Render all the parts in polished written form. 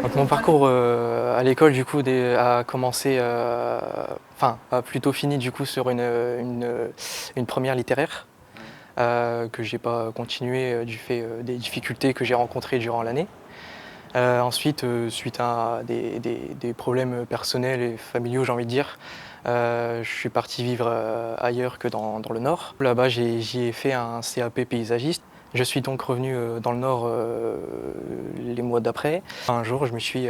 Donc mon parcours à l'école du coup a commencé, a plutôt fini du coup sur une première littéraire que j'ai pas continué du fait des difficultés que j'ai rencontrées durant l'année. Ensuite, suite à des problèmes personnels et familiaux, j'ai envie de dire, je suis parti vivre ailleurs que dans le Nord. Là-bas, j'y ai fait un CAP paysagiste. Je suis donc revenu dans le Nord les mois d'après. Un jour, je me suis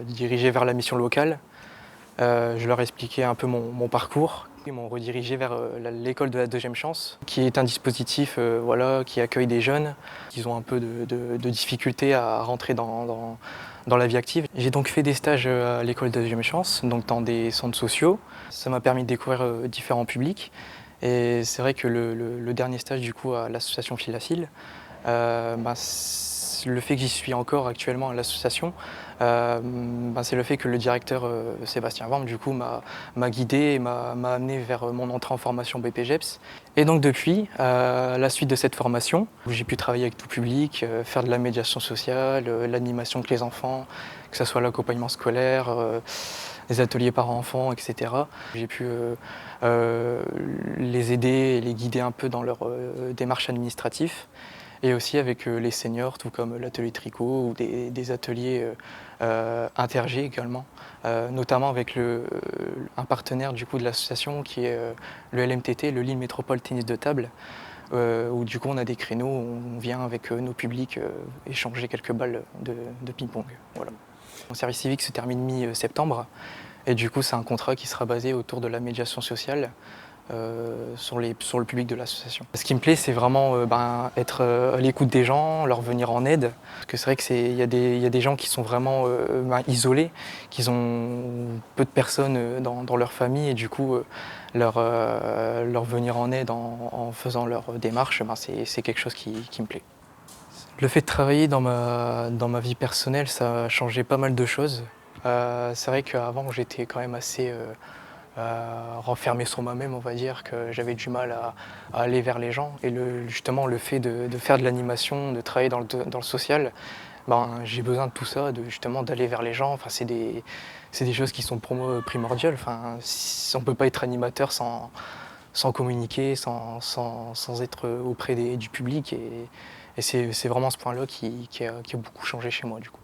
dirigé vers la mission locale. Je leur ai expliqué un peu mon parcours. Ils m'ont redirigé vers l'école de la deuxième chance, qui est un dispositif qui accueille des jeunes qui ont un peu de difficulté à rentrer dans la vie active. J'ai donc fait des stages à l'école de la deuxième chance, donc dans des centres sociaux. Ça m'a permis de découvrir différents publics. Et c'est vrai que le dernier stage du coup à l'association Filafil, le fait que j'y suis encore actuellement à l'association, c'est le fait que le directeur Sébastien Worm du coup m'a guidé et m'a amené vers mon entrée en formation BPGEPS. Et donc depuis, à la suite de cette formation, où j'ai pu travailler avec tout public, faire de la médiation sociale, l'animation avec les enfants, que ce soit l'accompagnement scolaire, les ateliers parents-enfants, etc. J'ai pu les aider et les guider un peu dans leur démarche administrative. Et aussi avec les seniors, tout comme l'atelier tricot ou des ateliers intergés également, notamment avec un partenaire du coup de l'association qui est le LMTT, le Lille Métropole Tennis de Table, où du coup on a des créneaux où on vient avec nos publics échanger quelques balles de ping-pong. Voilà. Mon service civique se termine mi-septembre et du coup c'est un contrat qui sera basé autour de la médiation sociale. Sur le public de l'association. Ce qui me plaît, c'est vraiment être à l'écoute des gens, leur venir en aide. Parce que c'est vrai qu'il y a des gens qui sont vraiment isolés, qui ont peu de personnes dans leur famille et du coup leur venir en aide en faisant leur démarche, c'est quelque chose qui me plaît. Le fait de travailler dans ma vie personnelle, ça a changé pas mal de choses. C'est vrai qu'avant j'étais quand même assez renfermé sur moi-même, on va dire, que j'avais du mal à aller vers les gens. Et justement, le fait de faire de l'animation, de travailler dans le social, j'ai besoin de tout ça, justement d'aller vers les gens. Enfin, c'est des choses qui sont pour moi primordiales. Enfin, on ne peut pas être animateur sans communiquer, sans être auprès du public. Et c'est vraiment ce point-là qui a beaucoup changé chez moi, du coup.